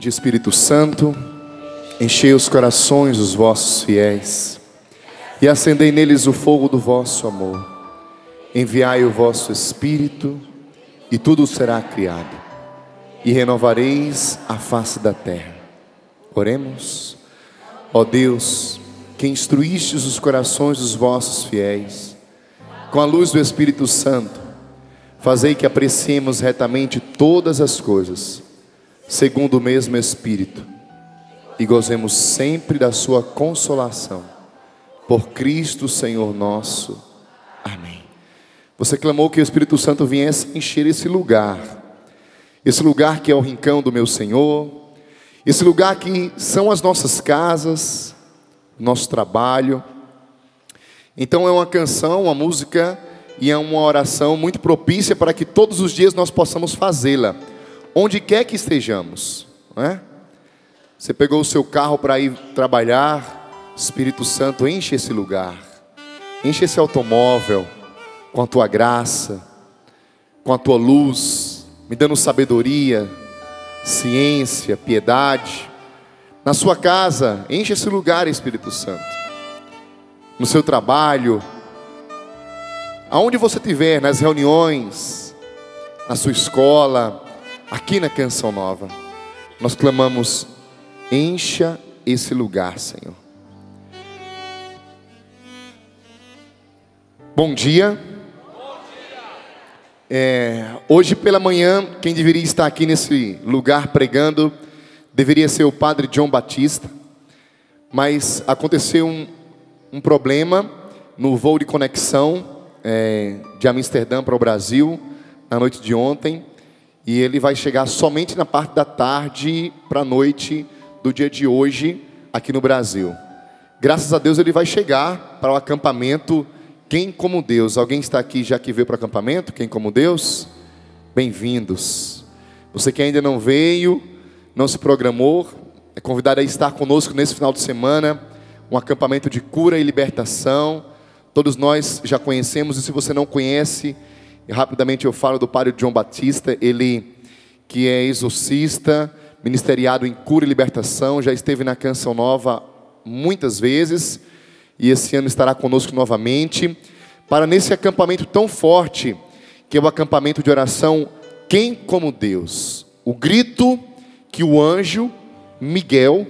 Vinde, Espírito Santo, enchei os corações dos vossos fiéis e acendei neles o fogo do vosso amor. Enviai o vosso Espírito e tudo será criado, e renovareis a face da terra. Oremos. Ó Deus, que instruístes os corações dos vossos fiéis com a luz do Espírito Santo, fazei que apreciemos retamente todas as coisas, segundo o mesmo Espírito, e gozemos sempre da sua consolação. Por Cristo Senhor nosso. Amém. Você clamou que o Espírito Santo viesse encher esse lugar que é o rincão do meu Senhor, esse lugar que são as nossas casas, nosso trabalho. Então é uma canção, uma música e é uma oração muito propícia para que todos os dias nós possamos fazê-la, onde quer que estejamos, não é? Você pegou o seu carro para ir trabalhar, Espírito Santo, enche esse lugar, enche esse automóvel com a tua graça, com a tua luz, me dando sabedoria, ciência, piedade. Na sua casa, enche esse lugar, Espírito Santo. No seu trabalho, aonde você estiver, nas reuniões, na sua escola, aqui na Canção Nova, nós clamamos: encha esse lugar, Senhor. Bom dia. Hoje pela manhã, quem deveria estar aqui nesse lugar pregando deveria ser o padre John Batista, mas aconteceu um problema no voo de conexão de Amsterdã para o Brasil na noite de ontem, e ele vai chegar somente na parte da tarde para a noite do dia de hoje aqui no Brasil. Graças a Deus ele vai chegar para o acampamento Quem Como Deus. Alguém está aqui já que veio para o acampamento Quem Como Deus? Bem-vindos. Você que ainda não veio, não se programou, é convidado a estar conosco nesse final de semana, um acampamento de cura e libertação. Todos nós já conhecemos, e se você não conhece, rapidamente eu falo do padre John Batista, ele que é exorcista, ministeriado em cura e libertação, já esteve na Canção Nova muitas vezes, e esse ano estará conosco novamente, para nesse acampamento tão forte, que é o acampamento de oração Quem Como Deus. O grito que o anjo Miguel,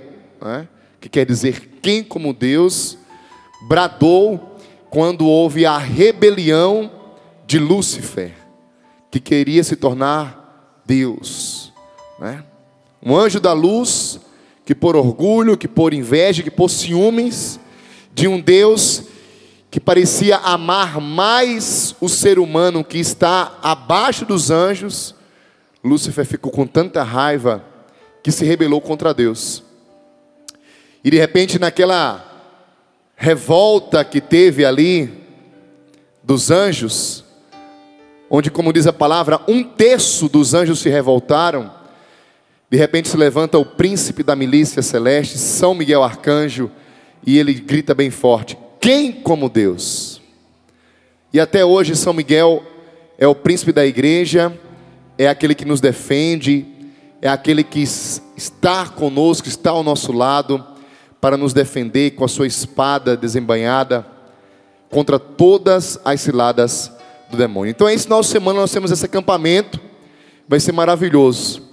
que quer dizer quem como Deus, bradou quando houve a rebelião de Lúcifer, que queria se tornar Deus, um anjo da luz, que por orgulho, que por inveja, que por ciúmes de um Deus que parecia amar mais o ser humano que está abaixo dos anjos, Lúcifer ficou com tanta raiva que se rebelou contra Deus. E de repente, naquela revolta que teve ali dos anjos, onde, como diz a palavra, 1/3 dos anjos se revoltaram, de repente se levanta o príncipe da milícia celeste, São Miguel Arcanjo, e ele grita bem forte: quem como Deus? E até hoje São Miguel é o príncipe da igreja, é aquele que nos defende, é aquele que está conosco, está ao nosso lado, para nos defender com a sua espada desembainhada contra todas as ciladas do demônio. Então esse final de semana nós temos esse acampamento, vai ser maravilhoso,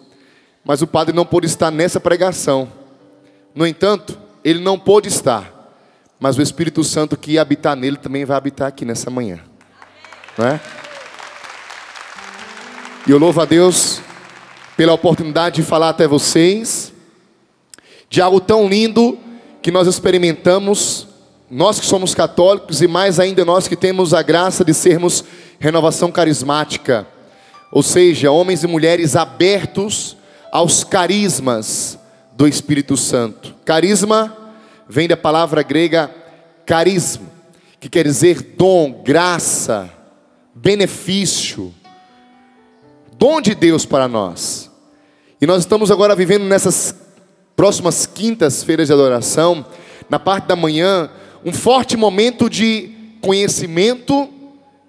mas o padre não pôde estar nessa pregação. No entanto, ele não pôde estar, mas o Espírito Santo que ia habitar nele também vai habitar aqui nessa manhã, não é? E eu louvo a Deus pela oportunidade de falar até vocês de algo tão lindo que nós experimentamos, nós que somos católicos, e mais ainda nós que temos a graça de sermos renovação carismática, ou seja, homens e mulheres abertos aos carismas do Espírito Santo. Carisma vem da palavra grega carisma, que quer dizer dom, graça, benefício, dom de Deus para nós. E nós estamos agora vivendo nessas próximas quintas-feiras de adoração, na parte da manhã, um forte momento de conhecimento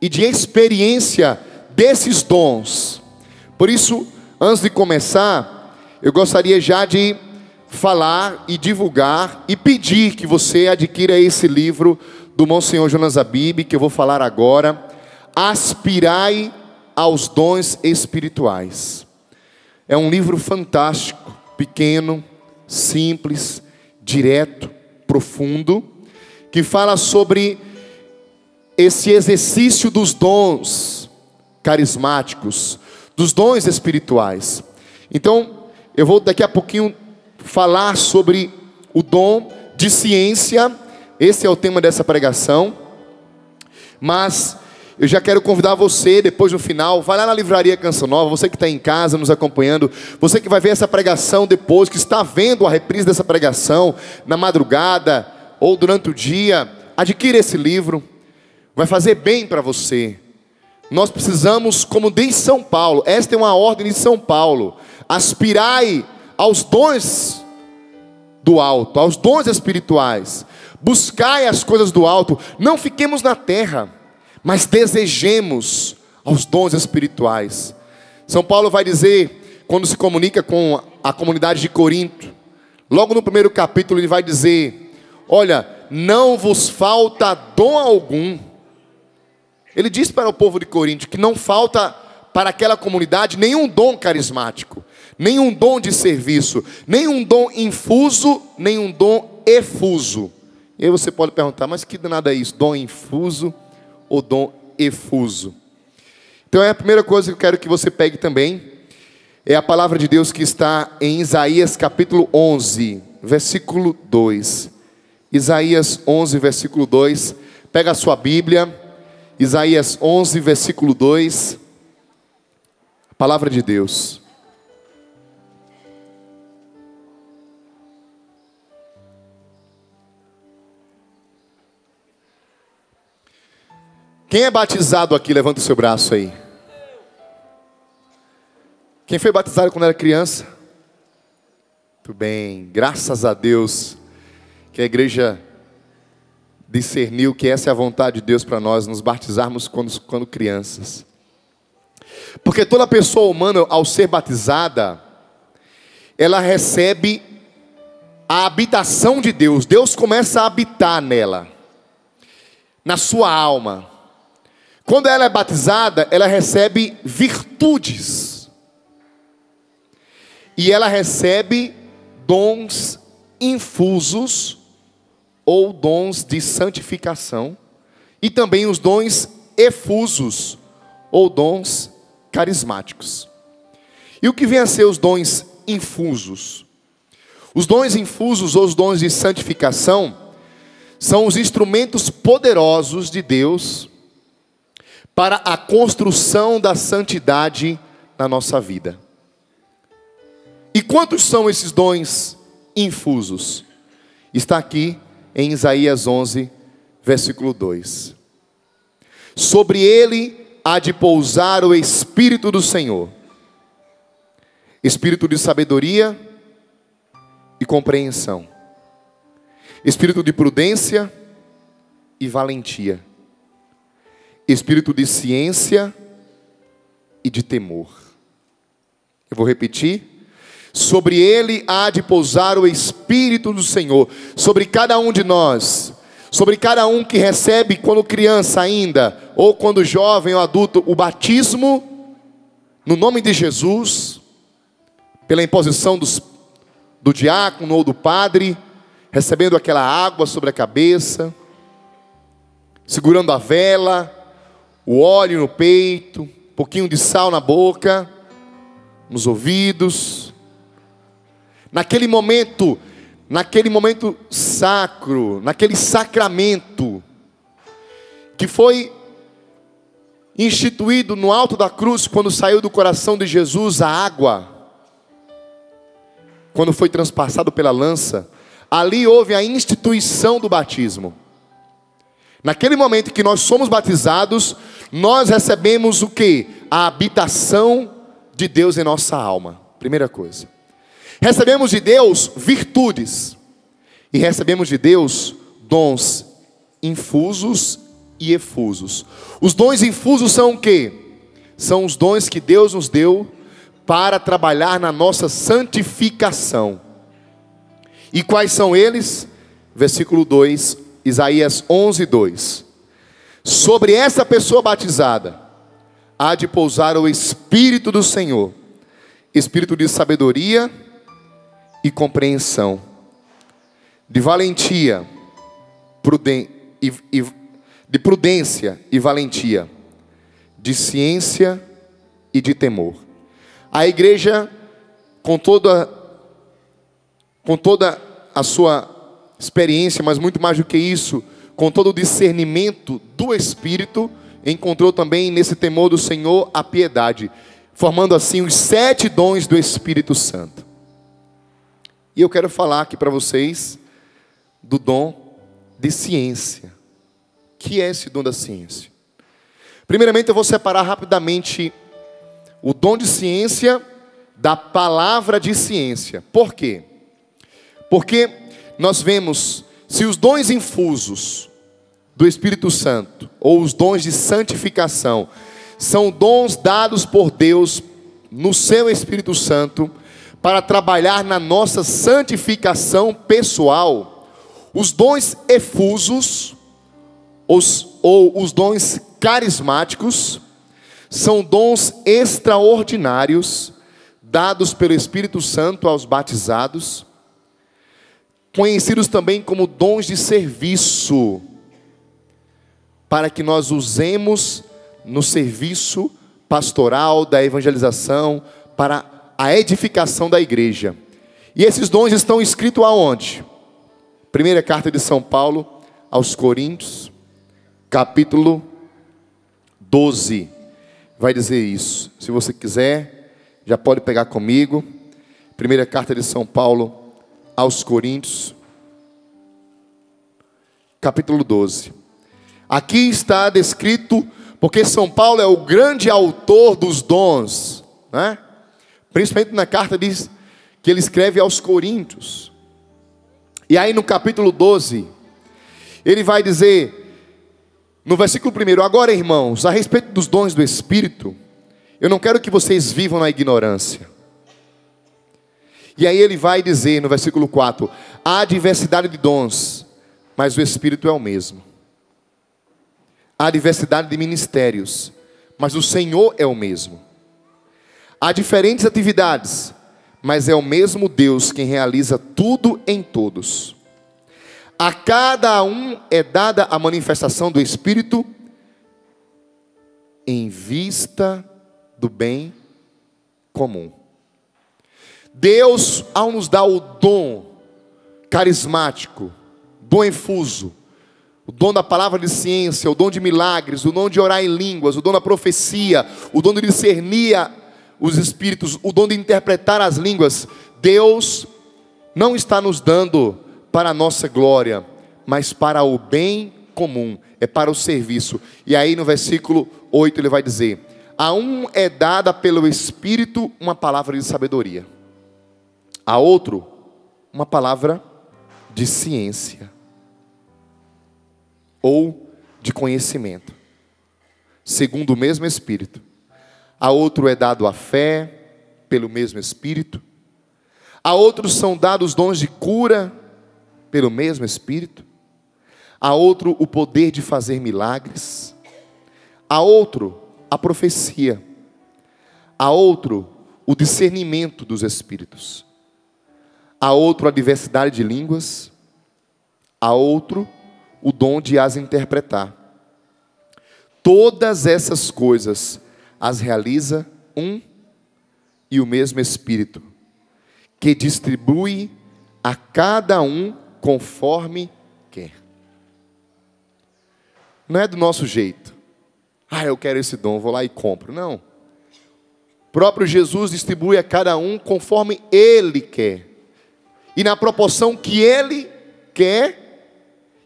e de experiência desses dons. Por isso, antes de começar, eu gostaria já de falar e divulgar e pedir que você adquira esse livro do Monsenhor Jonas Abib, que eu vou falar agora. Aspirai aos dons espirituais. É um livro fantástico, pequeno, simples, direto, profundo, que fala sobre esse exercício dos dons carismáticos, dos dons espirituais. Então, eu vou daqui a pouquinho falar sobre o dom de ciência. Esse é o tema dessa pregação. Mas eu já quero convidar você, depois no final, vai lá na livraria Canção Nova, você que está em casa nos acompanhando, você que vai ver essa pregação depois, que está vendo a reprise dessa pregação na madrugada ou durante o dia, adquira esse livro, vai fazer bem para você. Nós precisamos, como diz São Paulo, esta é uma ordem de São Paulo: aspirai aos dons do alto, aos dons espirituais, buscai as coisas do alto, não fiquemos na terra, mas desejemos aos dons espirituais. São Paulo vai dizer, quando se comunica com a comunidade de Corinto, logo no primeiro capítulo ele vai dizer: olha, não vos falta dom algum. Ele diz para o povo de Corinto que não falta para aquela comunidade nenhum dom carismático, nenhum dom de serviço, nenhum dom infuso, nenhum dom efuso. E aí você pode perguntar, mas que danado é isso? Dom infuso ou dom efuso? Então é a primeira coisa que eu quero que você pegue também, é a palavra de Deus que está em Isaías capítulo 11, versículo 2. Isaías 11, versículo 2. Pega a sua Bíblia, Isaías 11, versículo 2. A palavra de Deus. Quem é batizado aqui, levanta o seu braço aí. Quem foi batizado quando era criança? Muito bem, graças a Deus que a igreja discerniu que essa é a vontade de Deus para nós, nos batizarmos quando crianças. Porque toda pessoa humana, ao ser batizada, ela recebe a habitação de Deus. Deus começa a habitar nela, na sua alma. Quando ela é batizada, ela recebe virtudes. E ela recebe dons infusos, ou dons de santificação, e também os dons efusos, ou dons carismáticos. E o que vem a ser os dons infusos? Os dons infusos, ou os dons de santificação, são os instrumentos poderosos de Deus para a construção da santidade na nossa vida. E quantos são esses dons infusos? Está aqui em Isaías 11, versículo 2. Sobre ele há de pousar o Espírito do Senhor, Espírito de sabedoria e compreensão, Espírito de prudência e valentia, Espírito de ciência e de temor. Eu vou repetir. Sobre ele há de pousar o Espírito do Senhor, sobre cada um de nós, sobre cada um que recebe quando criança ainda, ou quando jovem ou adulto, o batismo, no nome de Jesus, pela imposição do diácono ou do padre, recebendo aquela água sobre a cabeça, segurando a vela, o óleo no peito, um pouquinho de sal na boca, nos ouvidos. Naquele momento sacro, naquele sacramento que foi instituído no alto da cruz, quando saiu do coração de Jesus a água, quando foi transpassado pela lança, ali houve a instituição do batismo. Naquele momento que nós somos batizados, nós recebemos o quê? A habitação de Deus em nossa alma. Primeira coisa. Recebemos de Deus virtudes. E recebemos de Deus dons infusos e efusos. Os dons infusos são o quê? São os dons que Deus nos deu para trabalhar na nossa santificação. E quais são eles? Versículo 2, Isaías 11, 2. Sobre essa pessoa batizada há de pousar o Espírito do Senhor, Espírito de sabedoria e compreensão, de valentia, de prudência e valentia, de ciência e de temor. A igreja, com toda a sua experiência, mas muito mais do que isso, com todo o discernimento do Espírito, encontrou também nesse temor do Senhor a piedade, formando assim os 7 dons do Espírito Santo. E eu quero falar aqui para vocês do dom de ciência. O que é esse dom da ciência? Primeiramente eu vou separar rapidamente o dom de ciência da palavra de ciência. Por quê? Porque nós vemos, se os dons infusos do Espírito Santo, ou os dons de santificação, são dons dados por Deus no seu Espírito Santo, para trabalhar na nossa santificação pessoal, os dons efusos, ou os dons carismáticos, são dons extraordinários, dados pelo Espírito Santo aos batizados, conhecidos também como dons de serviço, para que nós usemos no serviço pastoral, da evangelização, para a edificação da igreja. E esses dons estão escritos aonde? Primeira carta de São Paulo aos Coríntios, capítulo 12, vai dizer isso. Se você quiser, já pode pegar comigo. Primeira carta de São Paulo aos Coríntios, capítulo 12. Aqui está descrito, porque São Paulo é o grande autor dos dons, né? Principalmente na carta que ele escreve aos Coríntios. E aí no capítulo 12, ele vai dizer, no versículo 1, agora irmãos, a respeito dos dons do Espírito, eu não quero que vocês vivam na ignorância. E aí ele vai dizer no versículo 4, há diversidade de dons, mas o Espírito é o mesmo. Há diversidade de ministérios, mas o Senhor é o mesmo. Há diferentes atividades, mas é o mesmo Deus quem realiza tudo em todos. A cada um é dada a manifestação do Espírito em vista do bem comum. Deus, ao nos dar o dom carismático, dom efuso, o dom da palavra de ciência, o dom de milagres, o dom de orar em línguas, o dom da profecia, o dom de discernir os espíritos, o dom de interpretar as línguas, Deus não está nos dando para a nossa glória, mas para o bem comum, é para o serviço. E aí no versículo 8 ele vai dizer, a um é dada pelo Espírito uma palavra de sabedoria, a outro uma palavra de ciência, ou de conhecimento, segundo o mesmo Espírito. A outro é dado a fé, pelo mesmo Espírito. A outros são dados dons de cura, pelo mesmo Espírito. A outro o poder de fazer milagres. A outro a profecia. A outro o discernimento dos Espíritos. A outro a diversidade de línguas. A outro o dom de as interpretar. Todas essas coisas as realiza um e o mesmo Espírito, que distribui a cada um conforme quer. Não é do nosso jeito. Eu quero esse dom, vou lá e compro. Não. O próprio Jesus distribui a cada um conforme Ele quer. E na proporção que Ele quer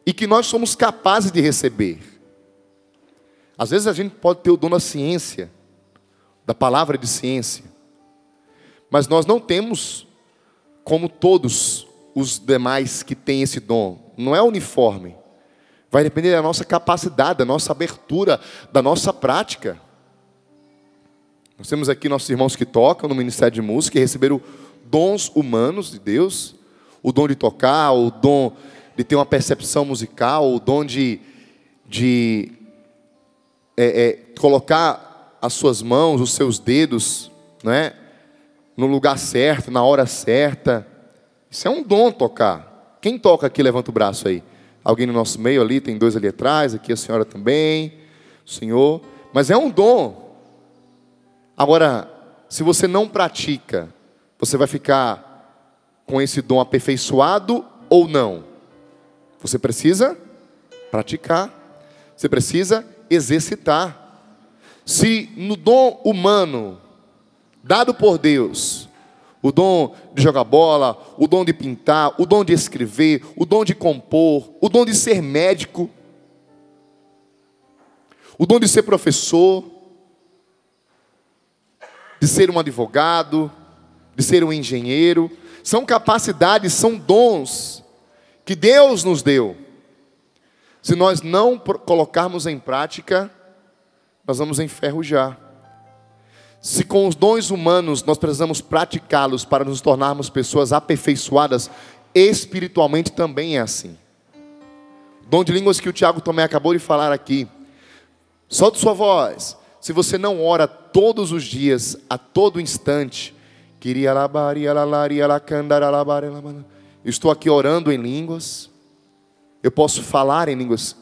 e que nós somos capazes de receber. Às vezes a gente pode ter o dom da ciência, da palavra de ciência, mas nós não temos como todos os demais que têm esse dom. Não é uniforme. Vai depender da nossa capacidade, da nossa abertura, da nossa prática. Nós temos aqui nossos irmãos que tocam no Ministério de Música e receberam dons humanos de Deus, o dom de tocar, o dom de ter uma percepção musical, o dom de colocar as suas mãos, os seus dedos, não é, no lugar certo, na hora certa. Isso é um dom, tocar. Quem toca aqui, levanta o braço aí. Alguém no nosso meio ali, tem 2 ali atrás, aqui a senhora também, o senhor. Mas é um dom. Agora, se você não pratica, você vai ficar com esse dom aperfeiçoado ou não? Você precisa praticar. Você precisa exercitar. Se no dom humano, dado por Deus, o dom de jogar bola, o dom de pintar, o dom de escrever, o dom de compor, o dom de ser médico, o dom de ser professor, de ser um advogado, de ser um engenheiro, são capacidades, são dons que Deus nos deu. Se nós não colocarmos em prática, nós vamos enferrujar. Se com os dons humanos nós precisamos praticá-los para nos tornarmos pessoas aperfeiçoadas, espiritualmente também é assim. Dom de línguas que o Tiago também acabou de falar aqui. Solte sua voz. Se você não ora todos os dias, a todo instante, estou aqui orando em línguas, eu posso falar em línguas,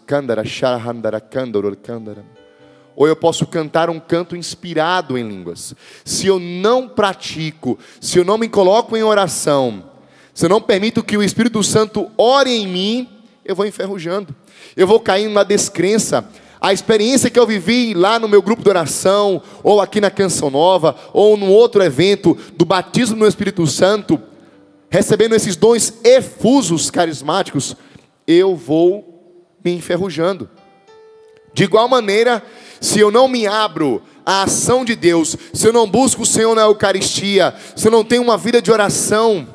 ou eu posso cantar um canto inspirado em línguas. Se eu não pratico, se eu não me coloco em oração, se eu não permito que o Espírito Santo ore em mim, eu vou enferrujando, eu vou caindo na descrença. A experiência que eu vivi lá no meu grupo de oração, ou aqui na Canção Nova, ou num outro evento do batismo no Espírito Santo, recebendo esses dons efusos, carismáticos, eu vou me enferrujando. De igual maneira, se eu não me abro à ação de Deus, se eu não busco o Senhor na Eucaristia, se eu não tenho uma vida de oração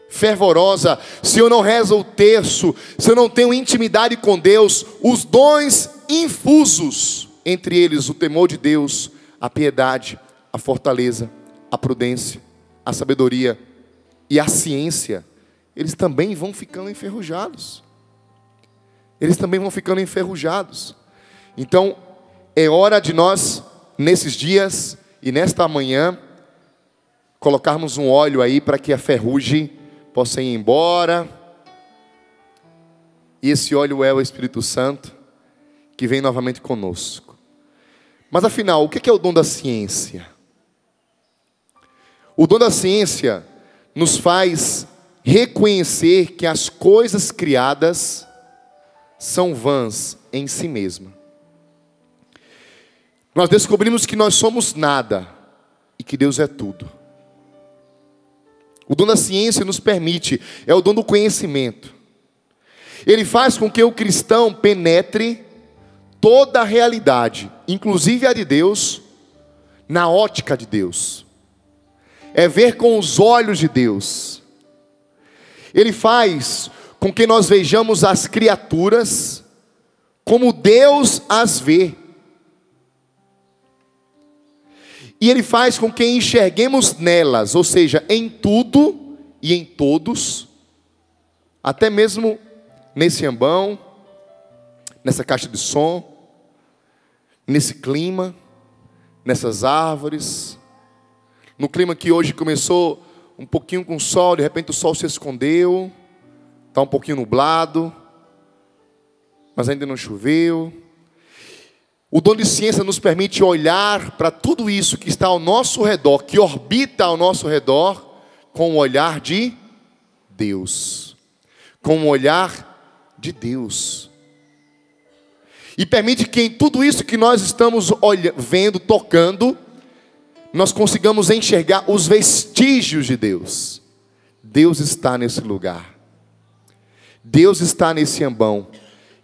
fervorosa, se eu não rezo o terço, se eu não tenho intimidade com Deus, os dons infusos, entre eles o temor de Deus, a piedade, a fortaleza, a prudência, a sabedoria e a ciência, eles também vão ficando enferrujados. Eles também vão ficando enferrujados. Então, é hora de nós, nesses dias e nesta manhã, colocarmos um óleo aí para que a ferrugem possa ir embora. E esse óleo é o Espírito Santo, que vem novamente conosco. Mas afinal, o que é o dom da ciência? O dom da ciência nos faz reconhecer que as coisas criadas são vãs em si mesmas. Nós descobrimos que nós somos nada e que Deus é tudo. O dom da ciência nos permite, é o dom do conhecimento. Ele faz com que o cristão penetre toda a realidade, inclusive a de Deus, na ótica de Deus. É ver com os olhos de Deus. Ele faz com que nós vejamos as criaturas como Deus as vê. E Ele faz com que enxerguemos nelas, ou seja, em tudo e em todos, até mesmo nesse ambão, nessa caixa de som, nesse clima, nessas árvores, no clima que hoje começou um pouquinho com sol, de repente o sol se escondeu, está um pouquinho nublado, mas ainda não choveu. O dom de ciência nos permite olhar para tudo isso que está ao nosso redor, que orbita ao nosso redor, com o olhar de Deus. Com o olhar de Deus. E permite que em tudo isso que nós estamos vendo, tocando, nós consigamos enxergar os vestígios de Deus. Deus está nesse lugar. Deus está nesse ambão.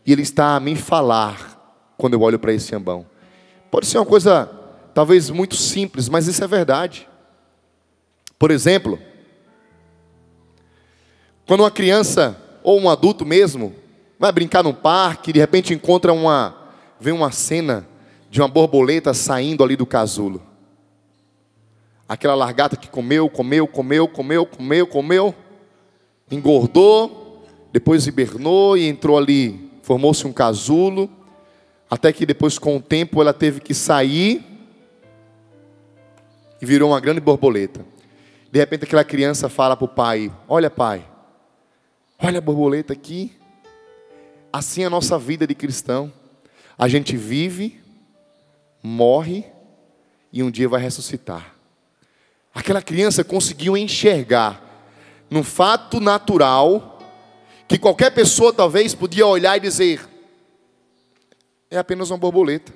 E Ele está a me falar quando eu olho para esse ambão. Pode ser uma coisa talvez muito simples, mas isso é verdade. Por exemplo, quando uma criança ou um adulto mesmo vai brincar num parque, de repente vê uma cena de uma borboleta saindo ali do casulo. Aquela largata que comeu, engordou, depois hibernou e entrou ali, formou-se um casulo, até que depois, com o tempo, ela teve que sair e virou uma grande borboleta. De repente aquela criança fala para o pai: olha, pai, olha a borboleta aqui. Assim é a nossa vida de cristão. A gente vive, morre e um dia vai ressuscitar. Aquela criança conseguiu enxergar num fato natural que qualquer pessoa talvez podia olhar e dizer: é apenas uma borboleta.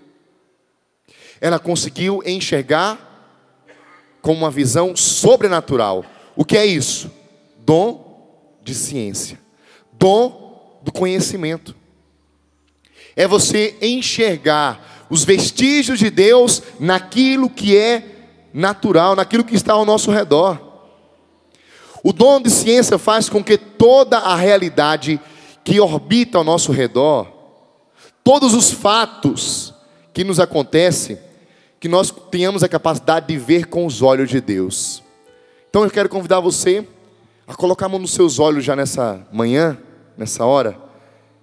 Ela conseguiu enxergar com uma visão sobrenatural. O que é isso? Dom de ciência, dom do conhecimento. É você enxergar os vestígios de Deus naquilo que é natural, naquilo que está ao nosso redor. O dom de ciência faz com que toda a realidade que orbita ao nosso redor, todos os fatos que nos acontecem, que nós tenhamos a capacidade de ver com os olhos de Deus. Então eu quero convidar você a colocar a mão nos seus olhos já nessa manhã, nessa hora,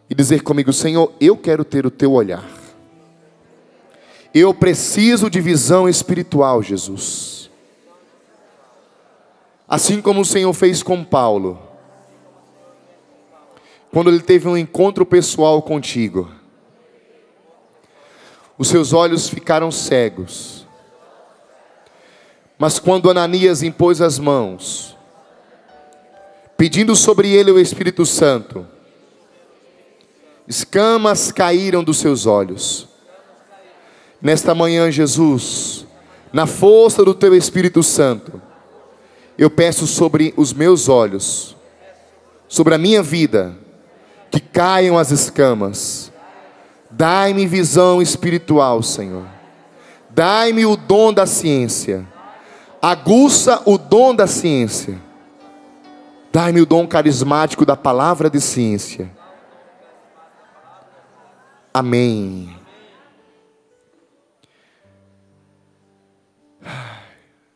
e dizer comigo: Senhor, eu quero ter o teu olhar. Eu preciso de visão espiritual, Jesus. Assim como o Senhor fez com Paulo, quando ele teve um encontro pessoal contigo. Os seus olhos ficaram cegos. Mas quando Ananias impôs as mãos, pedindo sobre ele o Espírito Santo, escamas caíram dos seus olhos. Nesta manhã, Jesus, na força do teu Espírito Santo, eu peço sobre os meus olhos, sobre a minha vida, que caiam as escamas. Dai-me visão espiritual, Senhor. Dai-me o dom da ciência. Aguça o dom da ciência. Dai-me o dom carismático da palavra de ciência. Amém.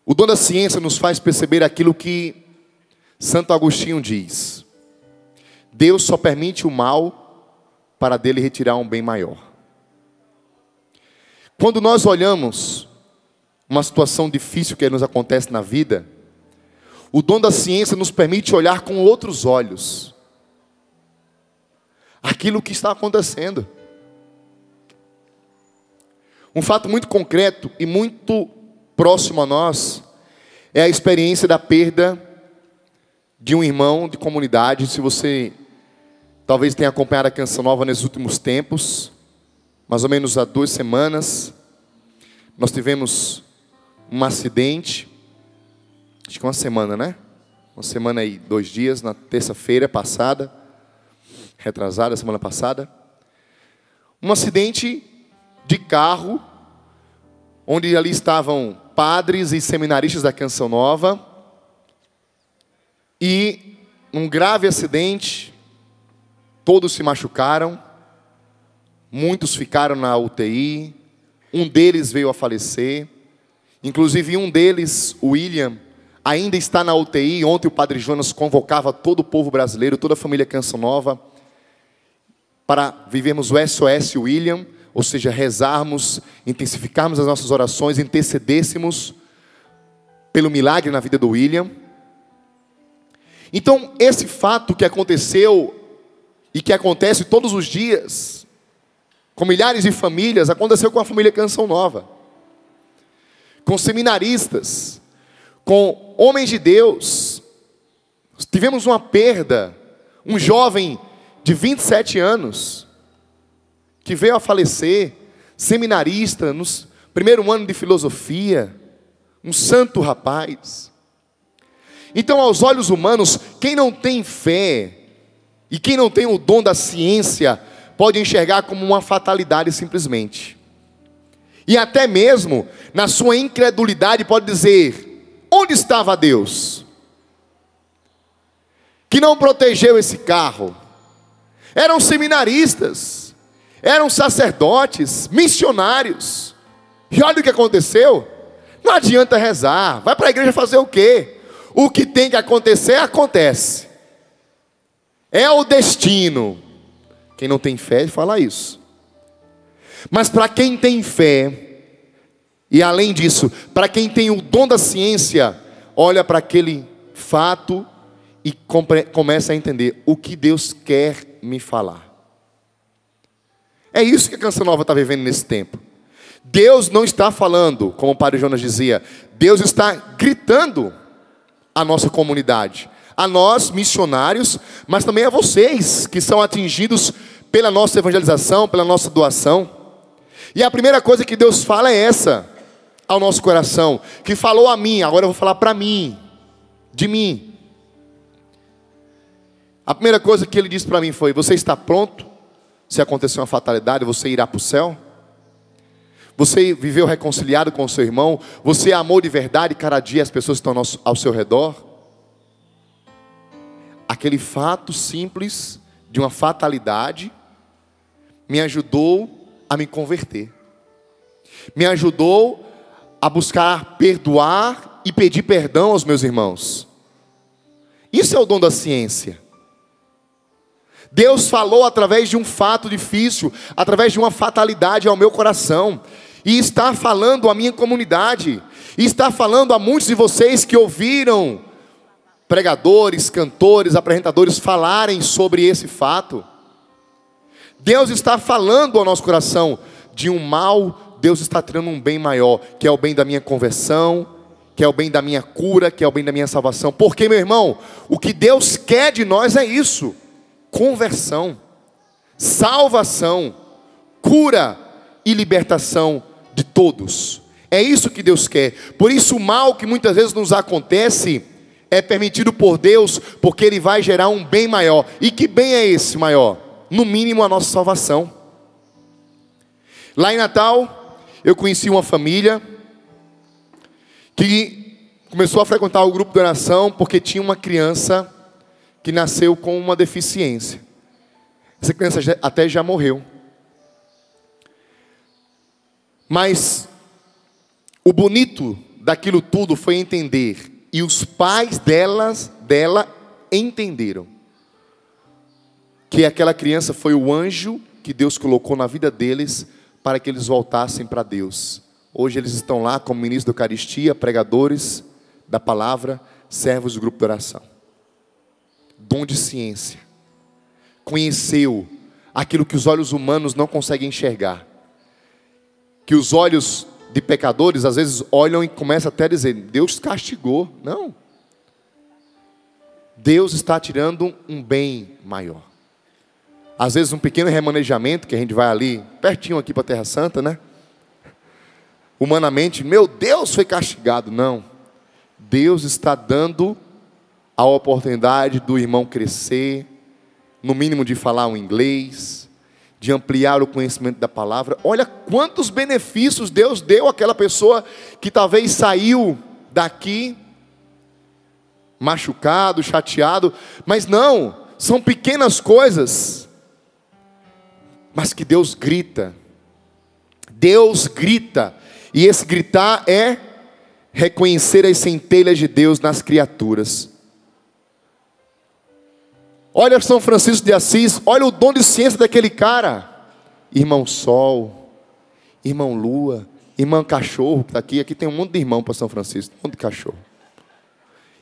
O dom da ciência nos faz perceber aquilo que Santo Agostinho diz: Deus só permite o mal para dele retirar um bem maior. Quando nós olhamos uma situação difícil que nos acontece na vida, o dom da ciência nos permite olhar com outros olhos aquilo que está acontecendo. Um fato muito concreto e muito próximo a nós é a experiência da perda de um irmão de comunidade. Se você talvez tenha acompanhado a Canção Nova nesses últimos tempos, mais ou menos há 2 semanas, nós tivemos um acidente, acho que uma semana, né? Uma semana e 2 dias, na terça-feira passada, retrasada, semana passada. Um acidente de carro, onde ali estavam padres e seminaristas da Canção Nova, e um grave acidente. Todos se machucaram, muitos ficaram na UTI, um deles veio a falecer, inclusive um deles, o William, ainda está na UTI. Ontem o Padre Jonas convocava todo o povo brasileiro, toda a família Canção Nova, para vivermos o SOS William, ou seja, rezarmos, intensificarmos as nossas orações, intercedêssemos pelo milagre na vida do William. Então, esse fato que aconteceu e que acontece todos os dias, com milhares de famílias, aconteceu com a família Canção Nova, com seminaristas, com homens de Deus. Tivemos uma perda, um jovem de 27 anos, que veio a falecer, seminarista, no primeiro ano de filosofia, um santo rapaz. Então, aos olhos humanos, quem não tem fé, e quem não tem o dom da ciência, pode enxergar como uma fatalidade simplesmente. E até mesmo, na sua incredulidade, pode dizer: onde estava Deus? Que não protegeu esse carro. Eram seminaristas, eram sacerdotes, missionários. E olha o que aconteceu. Não adianta rezar. Vai para a igreja fazer o quê? O que tem que acontecer, acontece. É o destino. Quem não tem fé, fala isso. Mas para quem tem fé, e além disso, para quem tem o dom da ciência, olha para aquele fato e começa a entender o que Deus quer me falar. É isso que a Canção Nova está vivendo nesse tempo. Deus não está falando, como o Padre Jonas dizia, Deus está gritando à nossa comunidade, a nós missionários, mas também a vocês que são atingidos pela nossa evangelização, pela nossa doação. E a primeira coisa que Deus fala é essa, ao nosso coração, que falou a mim, agora eu vou falar para mim, de mim. A primeira coisa que Ele disse para mim foi: você está pronto? Se acontecer uma fatalidade, você irá para o céu? Você viveu reconciliado com o seu irmão? Você amou de verdade cada dia as pessoas que estão ao seu redor? Aquele fato simples de uma fatalidade me ajudou a me converter. Me ajudou a buscar perdoar e pedir perdão aos meus irmãos. Isso é o dom da ciência. Deus falou através de um fato difícil, através de uma fatalidade ao meu coração. E está falando à minha comunidade. E está falando a muitos de vocês que ouviram pregadores, cantores, apresentadores falarem sobre esse fato. Deus está falando ao nosso coração de um mal, Deus está tirando um bem maior, que é o bem da minha conversão, que é o bem da minha cura, que é o bem da minha salvação. Porque, meu irmão, o que Deus quer de nós é isso: conversão, salvação, cura e libertação de todos. É isso que Deus quer. Por isso o mal que muitas vezes nos acontece é permitido por Deus, porque Ele vai gerar um bem maior. E que bem é esse maior? No mínimo a nossa salvação. Lá em Natal, eu conheci uma família que começou a frequentar o grupo de oração porque tinha uma criança que nasceu com uma deficiência. Essa criança até já morreu. Mas o bonito daquilo tudo foi entender, e os pais dela entenderam, que aquela criança foi o anjo que Deus colocou na vida deles para que eles voltassem para Deus. Hoje eles estão lá como ministros da Eucaristia, pregadores da palavra, servos do grupo de oração. Dom de ciência. Conheceu aquilo que os olhos humanos não conseguem enxergar. Que os olhos de pecadores às vezes olham e começam até a dizer: Deus castigou. Não. Deus está tirando um bem maior. Às vezes um pequeno remanejamento, que a gente vai ali, pertinho aqui para a Terra Santa, né? Humanamente, meu Deus, foi castigado. Não. Deus está dando a oportunidade do irmão crescer, no mínimo de falar um inglês, de ampliar o conhecimento da palavra. Olha quantos benefícios Deus deu àquela pessoa que talvez saiu daqui machucado, chateado, mas não, são pequenas coisas, mas que Deus grita, e esse gritar é reconhecer as centelhas de Deus nas criaturas. Olha São Francisco de Assis, olha o dom de ciência daquele cara. Irmão Sol, irmão Lua, irmão Cachorro, que está aqui. Aqui tem um monte de irmão para São Francisco, um monte de cachorro.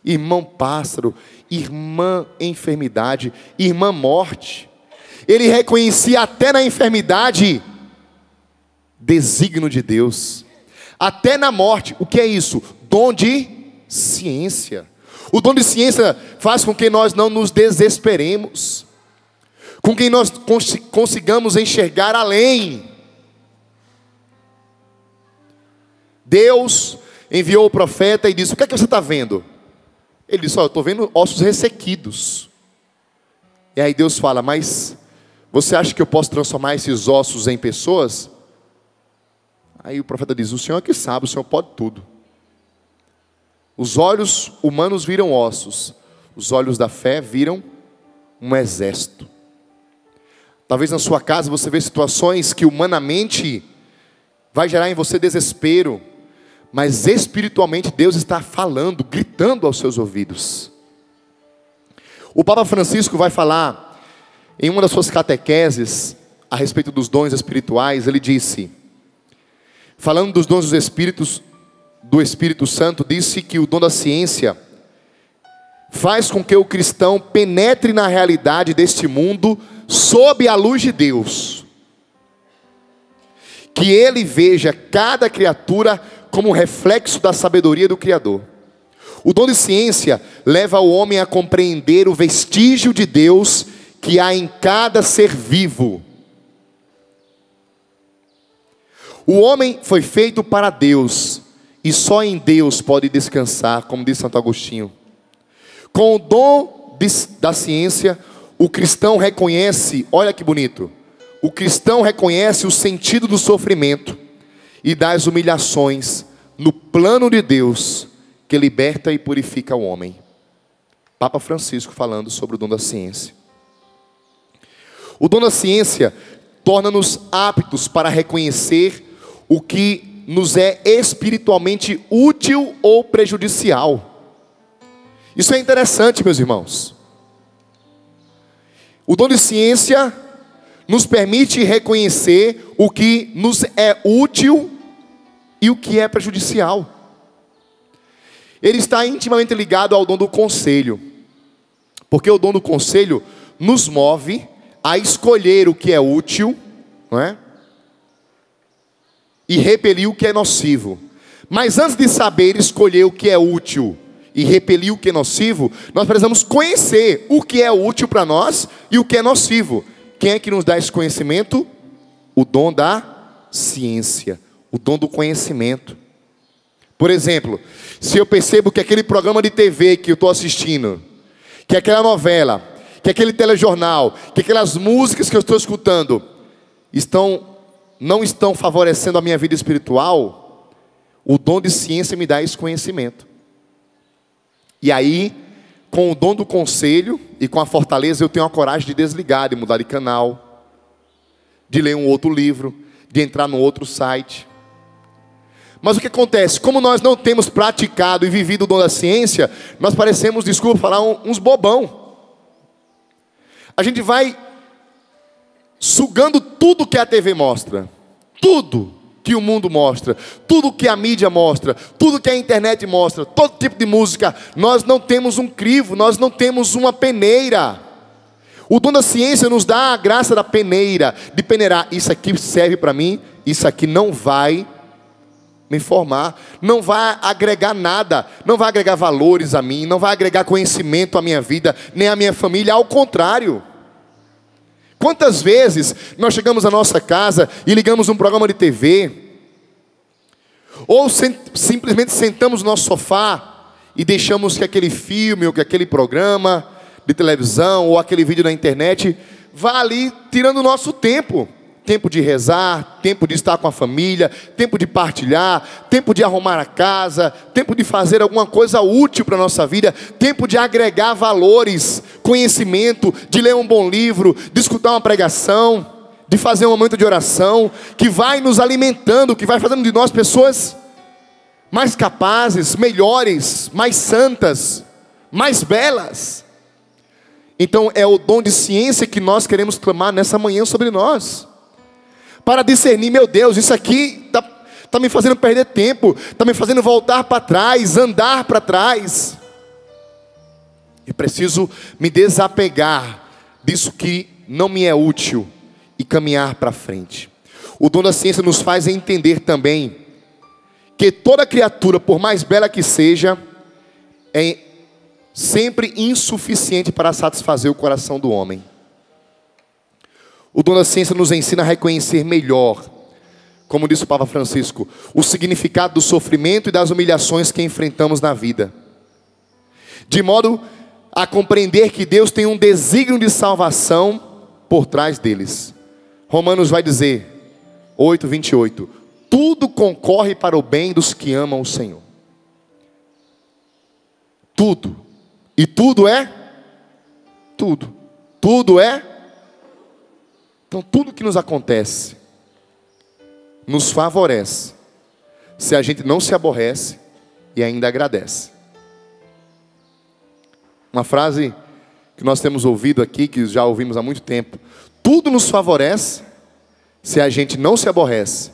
Irmão Pássaro, irmã Enfermidade, irmã Morte. Ele reconhecia até na enfermidade desígnio de Deus. Até na morte. O que é isso? Dom de ciência. O dom de ciência faz com que nós não nos desesperemos, com que nós consigamos enxergar além. Deus enviou o profeta e disse: o que é que você está vendo? Ele disse: eu estou vendo ossos ressequidos. E aí Deus fala: mas você acha que eu posso transformar esses ossos em pessoas? Aí o profeta diz: o Senhor é que sabe, o Senhor pode tudo. Os olhos humanos viram ossos, os olhos da fé viram um exército. Talvez na sua casa você vê situações que humanamente vai gerar em você desespero, mas espiritualmente Deus está falando, gritando aos seus ouvidos. O Papa Francisco vai falar em uma das suas catequeses a respeito dos dons espirituais. Ele disse, falando dos dons dos Espíritos, do Espírito Santo, disse que o dom da ciência faz com que o cristão penetre na realidade deste mundo sob a luz de Deus, que ele veja cada criatura como reflexo da sabedoria do Criador. O dom de ciência leva o homem a compreender o vestígio de Deus que há em cada ser vivo. O homem foi feito para Deus, e só em Deus pode descansar, como diz Santo Agostinho. Com o dom da ciência, o cristão reconhece, olha que bonito, o cristão reconhece o sentido do sofrimento e das humilhações no plano de Deus, que liberta e purifica o homem. Papa Francisco falando sobre o dom da ciência. O dom da ciência torna-nos aptos para reconhecer o que nos é espiritualmente útil ou prejudicial. Isso é interessante, meus irmãos. O dom de ciência nos permite reconhecer o que nos é útil e o que é prejudicial. Ele está intimamente ligado ao dom do conselho, porque o dom do conselho nos move a escolher o que é útil, não é? E repelir o que é nocivo. Mas antes de saber escolher o que é útil e repelir o que é nocivo, nós precisamos conhecer o que é útil para nós e o que é nocivo. Quem é que nos dá esse conhecimento? O dom da ciência, o dom do conhecimento. Por exemplo, se eu percebo que aquele programa de TV que eu estou assistindo, que aquela novela, que aquele telejornal, que aquelas músicas que eu estou escutando não estão favorecendo a minha vida espiritual, o dom de ciência me dá esse conhecimento. E aí, com o dom do conselho e com a fortaleza, eu tenho a coragem de desligar, de mudar de canal, de ler um outro livro, de entrar num outro site. Mas o que acontece? Como nós não temos praticado e vivido o dom da ciência, nós parecemos, desculpa falar, uns bobão. A gente vai sugando tudo que a TV mostra, tudo que o mundo mostra, tudo que a mídia mostra, tudo que a internet mostra, todo tipo de música. Nós não temos um crivo, nós não temos uma peneira. O dom da ciência nos dá a graça da peneira, de peneirar. Isso aqui serve para mim, isso aqui não vai me formar, não vai agregar nada, não vai agregar valores a mim, não vai agregar conhecimento à minha vida, nem à minha família, ao contrário. Quantas vezes nós chegamos à nossa casa e ligamos um programa de TV, ou simplesmente sentamos no nosso sofá e deixamos que aquele filme, ou que aquele programa de televisão, ou aquele vídeo na internet, vá ali tirando o nosso tempo. Tempo de rezar, tempo de estar com a família, tempo de partilhar, tempo de arrumar a casa, tempo de fazer alguma coisa útil para a nossa vida, tempo de agregar valores, conhecimento, de ler um bom livro, de escutar uma pregação, de fazer um momento de oração, que vai nos alimentando, que vai fazendo de nós pessoas mais capazes, melhores, mais santas, mais belas. Então é o dom de ciência que nós queremos clamar nessa manhã sobre nós. Para discernir, meu Deus, isso aqui está me fazendo perder tempo, está me fazendo voltar para trás, andar para trás. Eu preciso me desapegar disso que não me é útil e caminhar para frente. O dom da ciência nos faz entender também que toda criatura, por mais bela que seja, é sempre insuficiente para satisfazer o coração do homem. O dom da ciência nos ensina a reconhecer melhor, como disse o Papa Francisco, o significado do sofrimento e das humilhações que enfrentamos na vida, de modo a compreender que Deus tem um desígnio de salvação por trás deles. Romanos vai dizer, 8:28, tudo concorre para o bem dos que amam o Senhor. Tudo. E tudo é? Tudo. Tudo é? Então tudo que nos acontece, nos favorece, se a gente não se aborrece e ainda agradece. Uma frase que nós temos ouvido aqui, que já ouvimos há muito tempo: tudo nos favorece se a gente não se aborrece.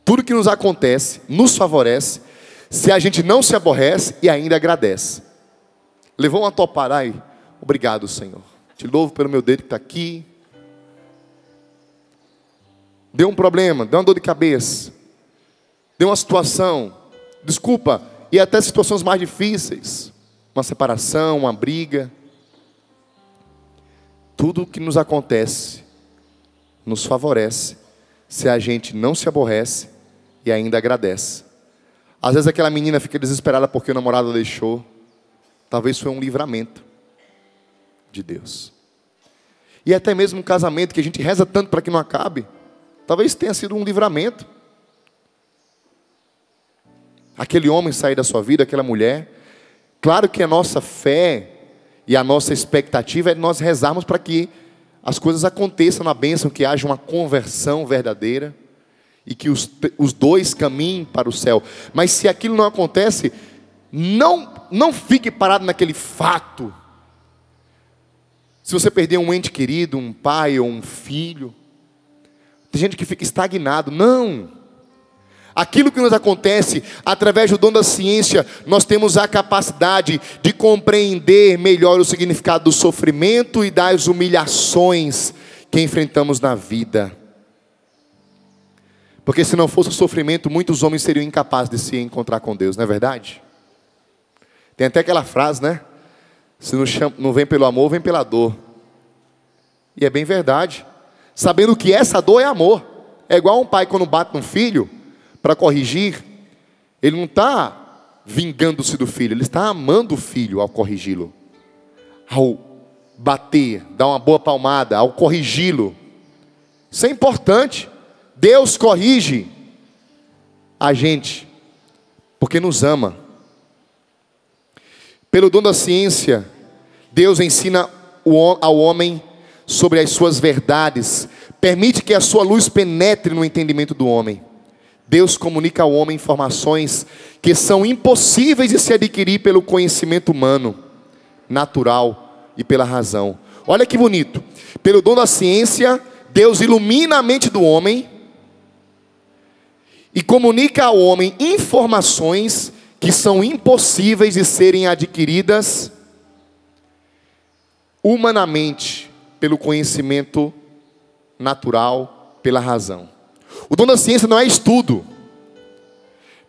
Tudo que nos acontece nos favorece se a gente não se aborrece e ainda agradece. Levou uma topada aí. Obrigado, Senhor. Te louvo pelo meu dedo que está aqui. Deu um problema, deu uma dor de cabeça, deu uma situação, desculpa, e até situações mais difíceis, uma separação, uma briga. Tudo que nos acontece nos favorece se a gente não se aborrece e ainda agradece. Às vezes aquela menina fica desesperada porque o namorado deixou. Talvez foi um livramento de Deus. E até mesmo um casamento que a gente reza tanto para que não acabe, talvez tenha sido um livramento. Aquele homem sair da sua vida, aquela mulher. Claro que a nossa fé e a nossa expectativa é nós rezarmos para que as coisas aconteçam na bênção, que haja uma conversão verdadeira e que os dois caminhem para o céu. Mas se aquilo não acontece, não fique parado naquele fato. Se você perder um ente querido, um pai ou um filho, tem gente que fica estagnado. Não. Aquilo que nos acontece, através do dom da ciência, nós temos a capacidade de compreender melhor o significado do sofrimento e das humilhações que enfrentamos na vida. Porque se não fosse o sofrimento, muitos homens seriam incapazes de se encontrar com Deus, não é verdade? Tem até aquela frase, né? Se não vem pelo amor, vem pela dor. E é bem verdade. Sabendo que essa dor é amor. É igual um pai quando bate no filho para corrigir, ele não está vingando-se do filho, ele está amando o filho ao corrigi-lo. Ao bater, dar uma boa palmada, ao corrigi-lo. Isso é importante. Deus corrige a gente porque nos ama. Pelo dom da ciência, Deus ensina ao homem sobre as suas verdades, permite que a sua luz penetre no entendimento do homem. Deus comunica ao homem informações que são impossíveis de se adquirir pelo conhecimento humano, natural e pela razão. Olha que bonito. Pelo dom da ciência, Deus ilumina a mente do homem e comunica ao homem informações que são impossíveis de serem adquiridas humanamente, pelo conhecimento natural, pela razão. O dom da ciência não é estudo,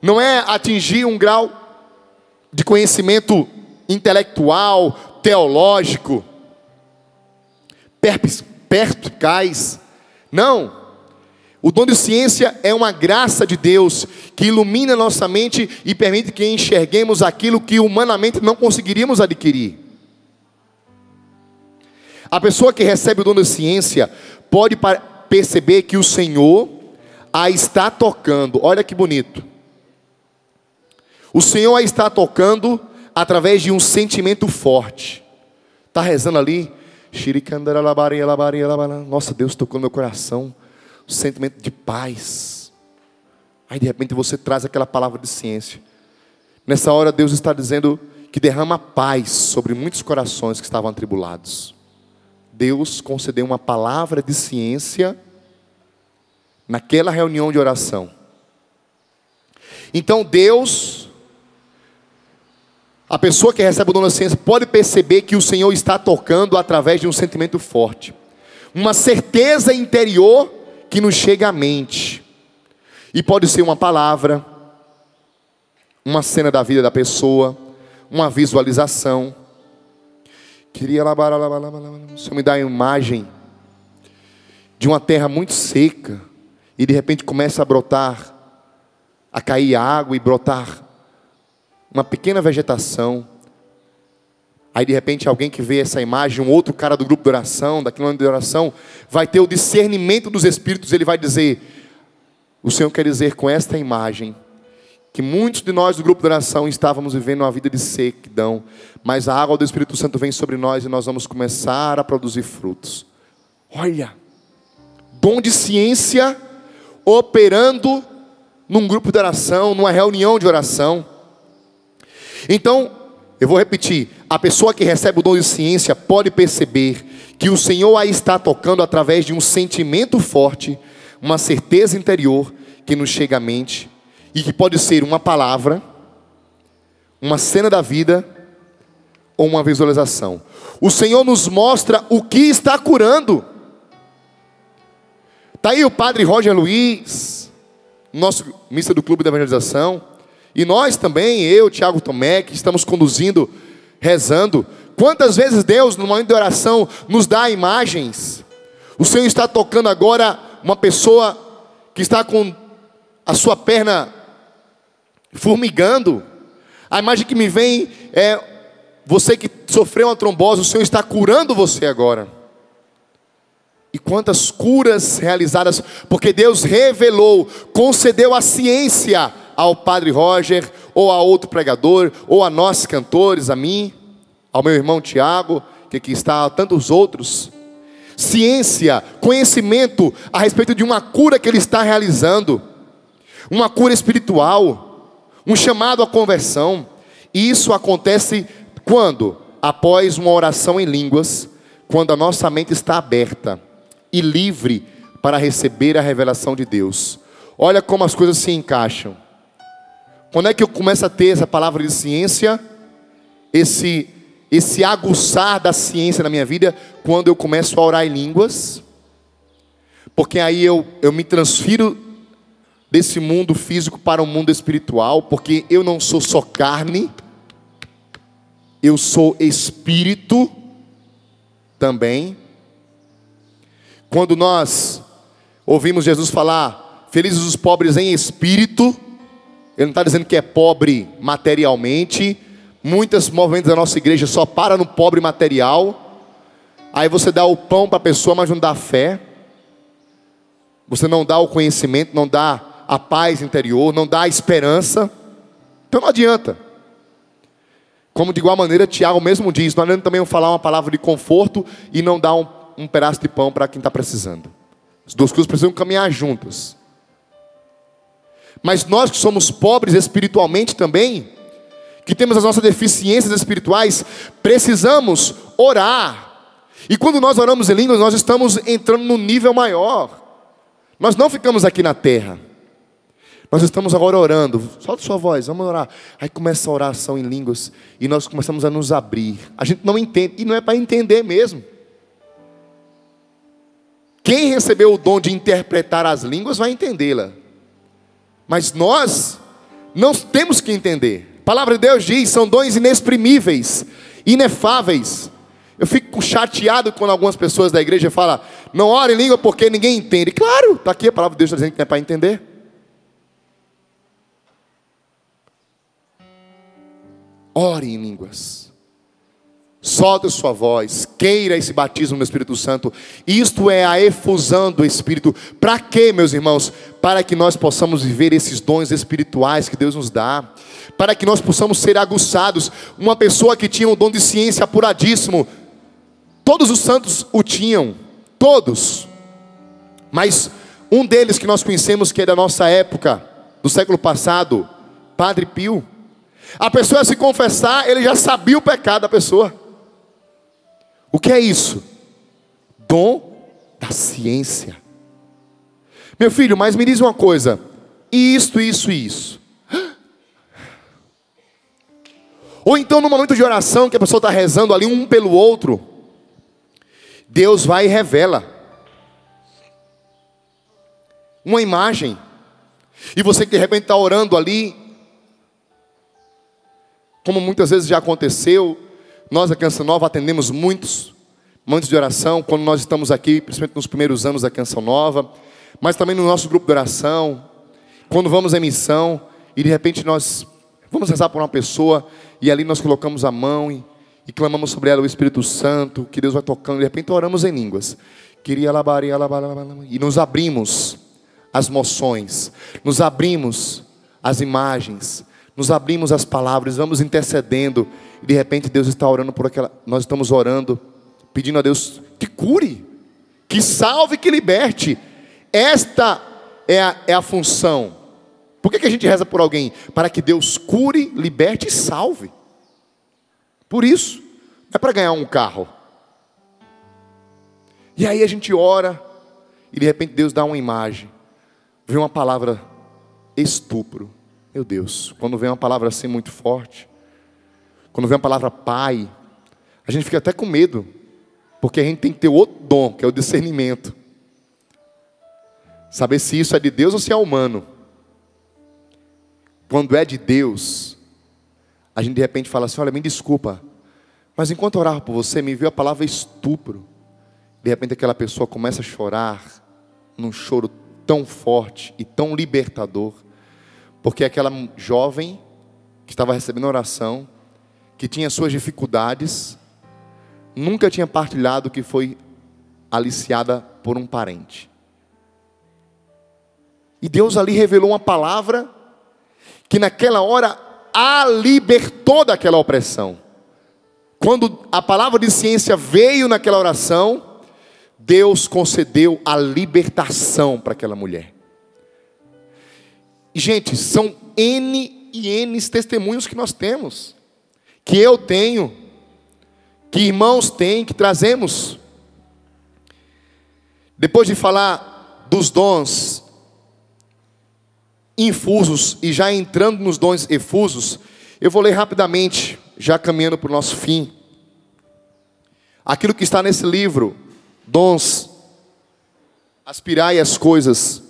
não é atingir um grau de conhecimento intelectual, teológico, perspicaz. Não. O dom de ciência é uma graça de Deus que ilumina nossa mente e permite que enxerguemos aquilo que humanamente não conseguiríamos adquirir. A pessoa que recebe o dom de ciência pode perceber que o Senhor a está tocando. Olha que bonito. O Senhor a está tocando através de um sentimento forte. Está rezando ali. Nossa, Deus tocou no meu coração. Um sentimento de paz. Aí de repente você traz aquela palavra de ciência. Nessa hora Deus está dizendo que derrama paz sobre muitos corações que estavam atribulados. Deus concedeu uma palavra de ciência naquela reunião de oração. Então Deus, a pessoa que recebe o dom da ciência pode perceber que o Senhor está tocando através de um sentimento forte. Uma certeza interior que nos chega à mente. E pode ser uma palavra, uma cena da vida da pessoa, uma visualização. O Senhor me dá a imagem de uma terra muito seca e de repente começa a brotar, a cair água e brotar uma pequena vegetação. Aí de repente alguém que vê essa imagem, um outro cara do grupo de oração, daquele ano de oração, vai ter o discernimento dos Espíritos. Ele vai dizer, o Senhor quer dizer com esta imagem, que muitos de nós do grupo de oração estávamos vivendo uma vida de sequidão, mas a água do Espírito Santo vem sobre nós e nós vamos começar a produzir frutos. Olha, dom de ciência, operando num grupo de oração, numa reunião de oração. Então, eu vou repetir, a pessoa que recebe o dom de ciência pode perceber que o Senhor aí está tocando através de um sentimento forte, uma certeza interior que nos chega à mente, e que pode ser uma palavra, uma cena da vida, ou uma visualização. O Senhor nos mostra o que está curando. Está aí o Padre Roger Luiz, nosso missa do Clube da Evangelização, e nós também, eu, Tiago Tomé, que estamos conduzindo, rezando. Quantas vezes Deus, no momento de oração, nos dá imagens? O Senhor está tocando agora uma pessoa que está com a sua perna formigando. A imagem que me vem é você que sofreu uma trombose, o Senhor está curando você agora. E quantas curas realizadas, porque Deus revelou, concedeu a ciência ao Padre Roger, ou a outro pregador, ou a nós cantores, a mim, ao meu irmão Tiago, que aqui está, a tantos outros. Ciência, conhecimento a respeito de uma cura que ele está realizando, uma cura espiritual, um chamado à conversão. E isso acontece quando? Após uma oração em línguas, quando a nossa mente está aberta e livre para receber a revelação de Deus. Olha como as coisas se encaixam. Quando é que eu começo a ter essa palavra de ciência, esse aguçar da ciência na minha vida? Quando eu começo a orar em línguas, porque aí eu me transfiro desse mundo físico para o mundo espiritual, porque eu não sou só carne, eu sou espírito também. Quando nós ouvimos Jesus falar, felizes os pobres em espírito, ele não está dizendo que é pobre materialmente. Muitos movimentos da nossa igreja só param no pobre material. Aí você dá o pão para a pessoa, mas não dá fé. Você não dá o conhecimento, não dá a paz interior, não dá a esperança. Então não adianta. Como de igual maneira Tiago mesmo diz, não adianta também falar uma palavra de conforto e não dar um pedaço de pão para quem está precisando. As duas coisas precisam caminhar juntas. Mas nós que somos pobres espiritualmente também, que temos as nossas deficiências espirituais, precisamos orar. E quando nós oramos em línguas, nós estamos entrando num nível maior. Nós não ficamos aqui na terra. Nós estamos agora orando. Solta sua voz, vamos orar. Aí começa a oração em línguas e nós começamos a nos abrir. A gente não entende, e não é para entender mesmo. Quem recebeu o dom de interpretar as línguas vai entendê-la. Mas nós não temos que entender. A palavra de Deus diz, são dons inexprimíveis, inefáveis. Eu fico chateado quando algumas pessoas da igreja falam, não ore em língua porque ninguém entende. Claro, está aqui a palavra de Deus dizendo que não é para entender. Ore em línguas. Solte sua voz, queira esse batismo no Espírito Santo. Isto é a efusão do Espírito. Para quê, meus irmãos? Para que nós possamos viver esses dons espirituais que Deus nos dá. Para que nós possamos ser aguçados. Uma pessoa que tinha um dom de ciência apuradíssimo, todos os santos o tinham, todos. Mas um deles que nós conhecemos, que é da nossa época, do século passado, Padre Pio. A pessoa se confessar, ele já sabia o pecado da pessoa. O que é isso? Dom da ciência. Meu filho, mas me diz uma coisa. Isso. Ou então no momento de oração, que a pessoa está rezando ali um pelo outro, Deus vai e revela uma imagem. E você que de repente está orando ali, como muitas vezes já aconteceu, nós da Canção Nova atendemos muitos momentos de oração, quando nós estamos aqui, principalmente nos primeiros anos da Canção Nova, mas também no nosso grupo de oração, quando vamos em missão, e de repente nós vamos rezar por uma pessoa, e ali nós colocamos a mão, e clamamos sobre ela o Espírito Santo, que Deus vai tocando, de repente oramos em línguas, e nos abrimos às moções, nos abrimos às imagens, nos abrimos às palavras, vamos intercedendo, e de repente Deus está orando por aquela, nós estamos orando, pedindo a Deus que cure, que salve, que liberte. Esta é a função? Por que a gente reza por alguém? Para que Deus cure, liberte e salve. Por isso, não é para ganhar um carro. E aí a gente ora, e de repente Deus dá uma imagem. Vem uma palavra estupro. Meu Deus, quando vem uma palavra assim muito forte, quando vem uma palavra pai, a gente fica até com medo, porque a gente tem que ter outro dom, que é o discernimento. Saber se isso é de Deus ou se é humano. Quando é de Deus, a gente de repente fala assim: olha, me desculpa, mas enquanto eu orava por você, me veio a palavra estupro. De repente aquela pessoa começa a chorar, num choro tão forte e tão libertador, porque aquela jovem que estava recebendo oração, que tinha suas dificuldades, nunca tinha partilhado que foi aliciada por um parente. E Deus ali revelou uma palavra que naquela hora a libertou daquela opressão. Quando a palavra de ciência veio naquela oração, Deus concedeu a libertação para aquela mulher. E gente, são N e N testemunhos que nós temos, que eu tenho, que irmãos têm, que trazemos. Depois de falar dos dons infusos e já entrando nos dons efusos, eu vou ler rapidamente, já caminhando para o nosso fim, aquilo que está nesse livro, Dons, aspirai as coisas,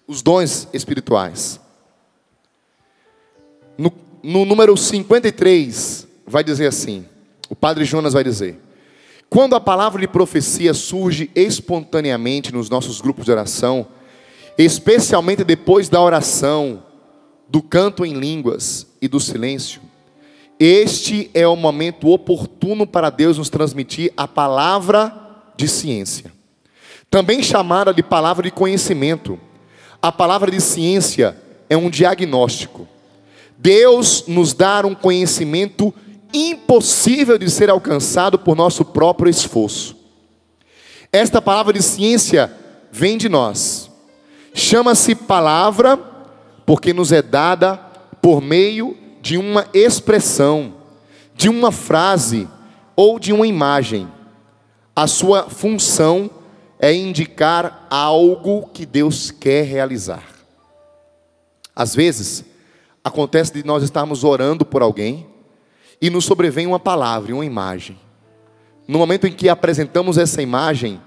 os dons espirituais. No número 53, vai dizer assim, o Padre Jonas vai dizer: quando a palavra de profecia surge espontaneamente nos nossos grupos de oração, especialmente depois da oração, do canto em línguas e do silêncio, este é o momento oportuno para Deus nos transmitir a palavra de ciência, também chamada de palavra de conhecimento. A palavra de ciência é um diagnóstico. Deus nos dá um conhecimento impossível de ser alcançado por nosso próprio esforço. Esta palavra de ciência vem de nós. Chama-se palavra porque nos é dada por meio de uma expressão, de uma frase ou de uma imagem. A sua função é indicar algo que Deus quer realizar. Às vezes, acontece de nós estarmos orando por alguém e nos sobrevém uma palavra, uma imagem. No momento em que apresentamos essa imagem,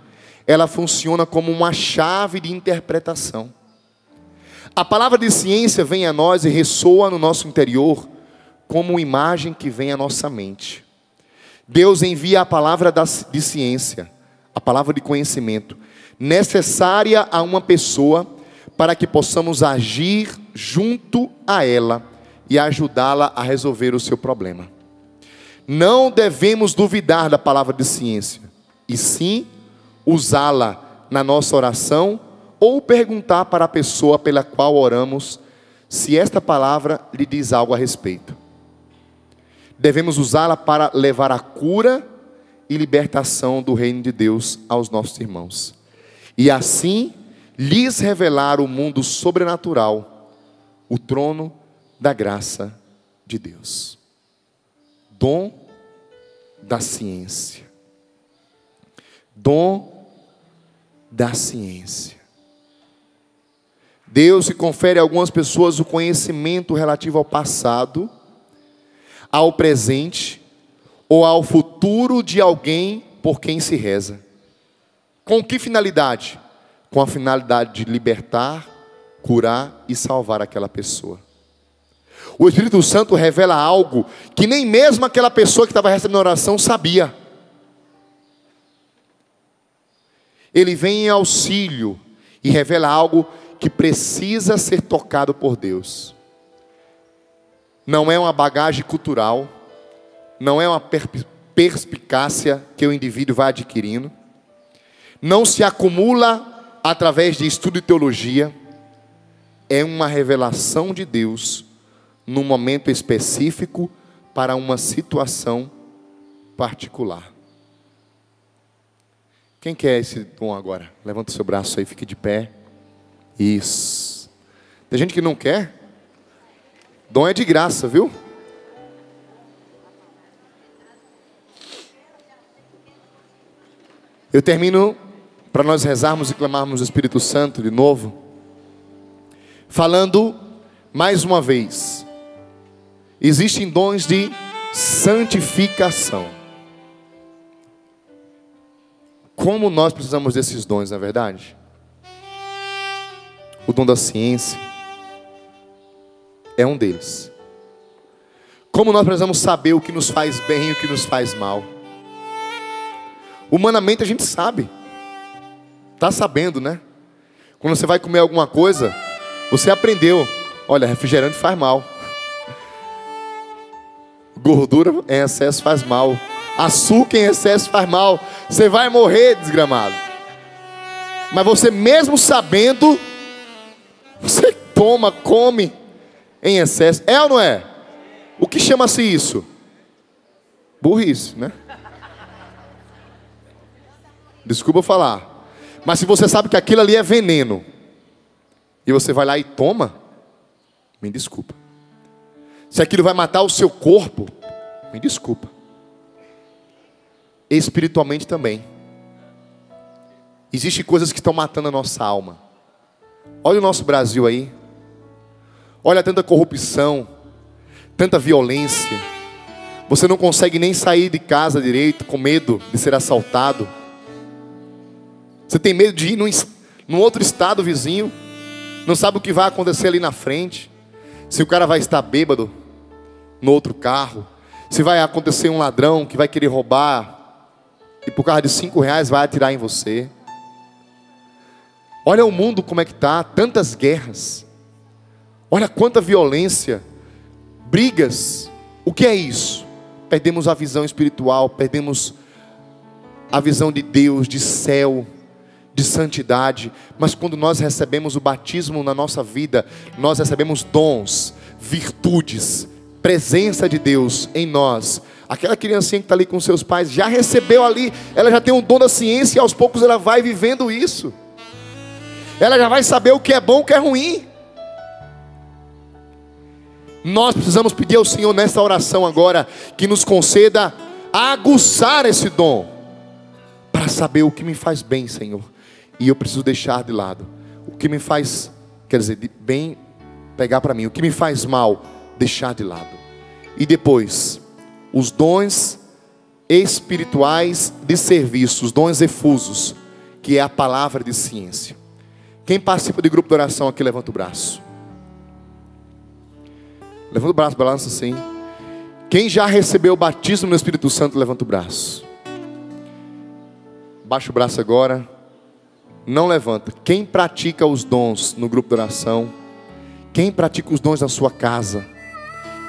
ela funciona como uma chave de interpretação. A palavra de ciência vem a nós e ressoa no nosso interior como uma imagem que vem à nossa mente. Deus envia a palavra de ciência, a palavra de conhecimento, necessária a uma pessoa para que possamos agir junto a ela e ajudá-la a resolver o seu problema. Não devemos duvidar da palavra de ciência, e sim usá-la na nossa oração ou perguntar para a pessoa pela qual oramos se esta palavra lhe diz algo a respeito. Devemos usá-la para levar a cura e libertação do reino de Deus aos nossos irmãos. E assim, lhes revelar o mundo sobrenatural, o trono da graça de Deus. Dom da ciência. Dom da ciência. Deus confere a algumas pessoas o conhecimento relativo ao passado, ao presente ou ao futuro de alguém por quem se reza. Com que finalidade? Com a finalidade de libertar, curar e salvar aquela pessoa. O Espírito Santo revela algo que nem mesmo aquela pessoa que estava recebendo oração sabia. Ele vem em auxílio e revela algo que precisa ser tocado por Deus. Não é uma bagagem cultural, não é uma perspicácia que o indivíduo vai adquirindo, não se acumula através de estudo de teologia, é uma revelação de Deus num momento específico para uma situação particular. Quem quer esse dom agora? Levanta o seu braço aí, fique de pé. Isso. Tem gente que não quer. Dom é de graça, viu? Eu termino para nós rezarmos e clamarmos o Espírito Santo de novo, falando mais uma vez. Existem dons de santificação. Como nós precisamos desses dons, na verdade? O dom da ciência é um deles. Como nós precisamos saber o que nos faz bem e o que nos faz mal. Humanamente a gente sabe. Está sabendo, né? Quando você vai comer alguma coisa, você aprendeu. Olha, refrigerante faz mal. Gordura em excesso faz mal. Açúcar em excesso faz mal. Você vai morrer, desgramado. Mas você mesmo sabendo, você toma, come em excesso. É ou não é? O que chama-se isso? Burrice, né? Desculpa falar. Mas se você sabe que aquilo ali é veneno, e você vai lá e toma, me desculpa. Se aquilo vai matar o seu corpo, me desculpa. Espiritualmente também. Existem coisas que estão matando a nossa alma. Olha o nosso Brasil aí. Olha tanta corrupção, tanta violência. Você não consegue nem sair de casa direito, com medo de ser assaltado. Você tem medo de ir num outro estado vizinho. Não sabe o que vai acontecer ali na frente. Se o cara vai estar bêbado no outro carro. Se vai acontecer um ladrão que vai querer roubar e por causa de R$5 vai atirar em você. Olha o mundo como é que está. Tantas guerras. Olha quanta violência. Brigas. O que é isso? Perdemos a visão espiritual. Perdemos a visão de Deus, de céu, de santidade. Mas quando nós recebemos o batismo na nossa vida, nós recebemos dons, virtudes, presença de Deus em nós. Aquela criancinha que está ali com seus pais, já recebeu ali, ela já tem um dom da ciência e aos poucos ela vai vivendo isso. Ela já vai saber o que é bom e o que é ruim. Nós precisamos pedir ao Senhor nessa oração agora, que nos conceda aguçar esse dom, para saber o que me faz bem, Senhor, e eu preciso deixar de lado. O que me faz, quer dizer, de bem, pegar para mim. O que me faz mal, deixar de lado. E depois, os dons espirituais de serviço, os dons efusos, que é a palavra de ciência. Quem participa de grupo de oração aqui, levanta o braço. Levanta o braço, balança assim. Quem já recebeu o batismo no Espírito Santo, levanta o braço. Baixa o braço agora. Não levanta. Quem pratica os dons no grupo de oração? Quem pratica os dons na sua casa?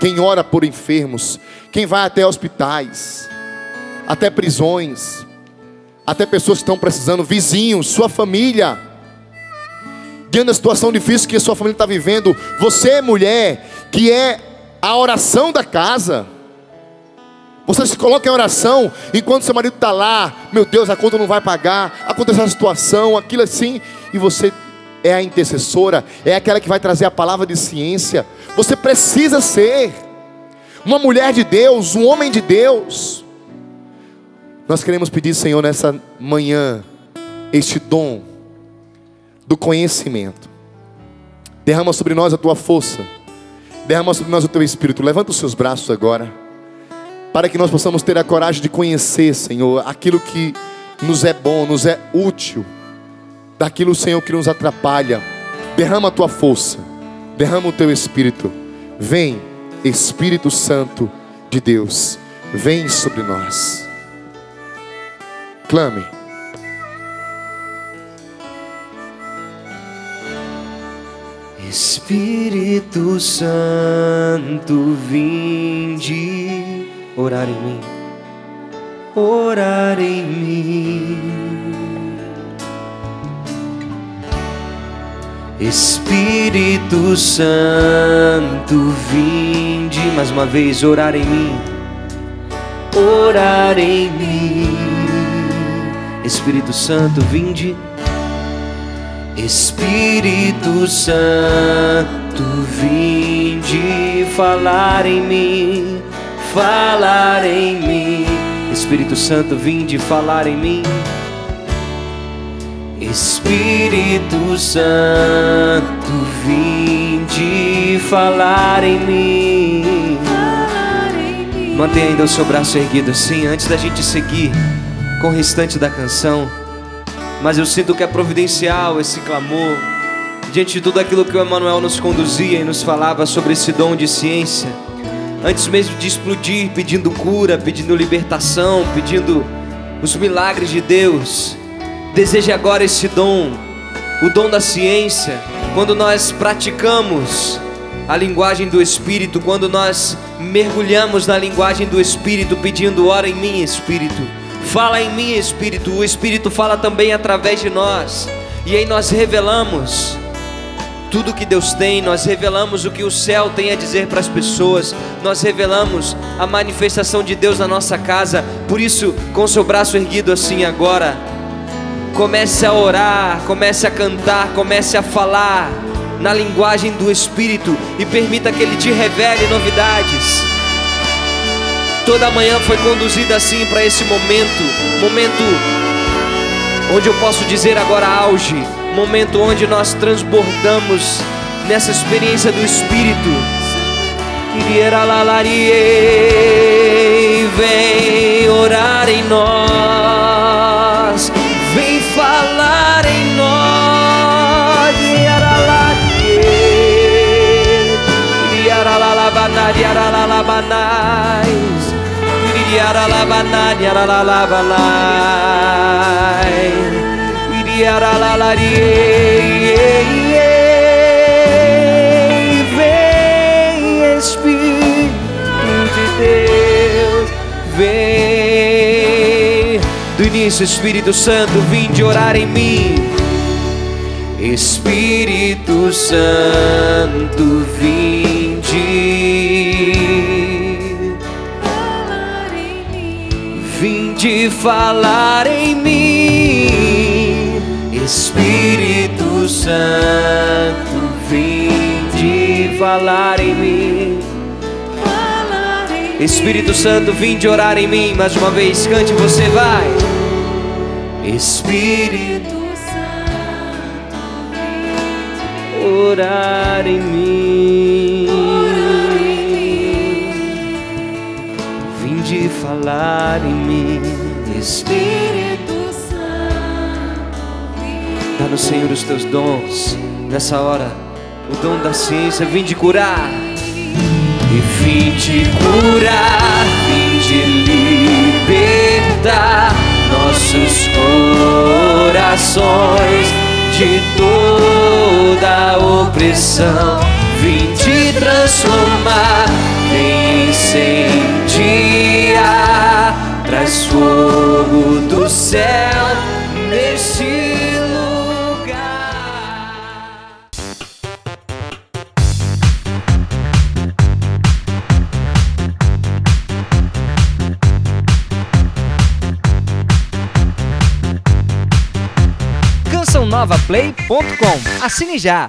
Quem ora por enfermos? Quem vai até hospitais? Até prisões? Até pessoas que estão precisando, vizinhos, sua família, diante da situação difícil que a sua família está vivendo. Você, mulher, que é a oração da casa, você se coloca em oração enquanto seu marido está lá. Meu Deus, a conta não vai pagar, aconteceu a situação, aquilo assim. E você é a intercessora, é aquela que vai trazer a palavra de ciência. Você precisa ser uma mulher de Deus, um homem de Deus. Nós queremos pedir, Senhor, nessa manhã, este dom do conhecimento. Derrama sobre nós a tua força, derrama sobre nós o teu Espírito. Levanta os seus braços agora, para que nós possamos ter a coragem de conhecer, Senhor, aquilo que nos é bom, nos é útil, daquilo, Senhor, que nos atrapalha. Derrama a tua força, derrama o teu Espírito. Vem, Espírito Santo de Deus, vem sobre nós. Clame. Espírito Santo, vinde orar em mim, orar em mim. Espírito Santo, vinde mais uma vez orar em mim, orar em mim. Espírito Santo, vinde Espírito Santo, vinde falar em mim, falar em mim. Espírito Santo, vinde falar em mim. Espírito Santo, vinde falar em mim. Mantenha ainda o seu braço erguido assim, antes da gente seguir com o restante da canção. Mas eu sinto que é providencial esse clamor, diante de tudo aquilo que o Emmanuel nos conduzia e nos falava sobre esse dom de ciência. Antes mesmo de explodir, pedindo cura, pedindo libertação, pedindo os milagres de Deus, deseje agora esse dom, o dom da ciência. Quando nós praticamos a linguagem do Espírito, quando nós mergulhamos na linguagem do Espírito, pedindo: ora em mim, Espírito, fala em mim, Espírito. O Espírito fala também através de nós, e aí nós revelamos tudo que Deus tem, nós revelamos o que o céu tem a dizer para as pessoas, nós revelamos a manifestação de Deus na nossa casa. Por isso, com o seu braço erguido assim agora, comece a orar, comece a cantar, comece a falar na linguagem do Espírito e permita que Ele te revele novidades. Toda manhã foi conduzida assim para esse momento onde eu posso dizer agora auge, momento onde nós transbordamos nessa experiência do Espírito. Vem orar em nós, vem falar em nós. Vem, Espírito de Deus, vem. Do início, Espírito Santo, vinde orar em mim. Espírito Santo, vinde falar em mim. Espírito Santo, vinde falar em mim. Espírito Santo, vinde orar em mim. Mais uma vez, cante, você vai. Espírito Santo, vinde orar em mim. Vinde falar em mim. Espírito Santo, dá-nos, Senhor, os teus dons nessa hora. O dom da ciência, vinde curar. E vinde curar, vinde libertar nossos corações de toda opressão. Vinde transformar, vem incendiar, traz fogo do céu neste lugar. CançãoNovaPlay.com. Assine já!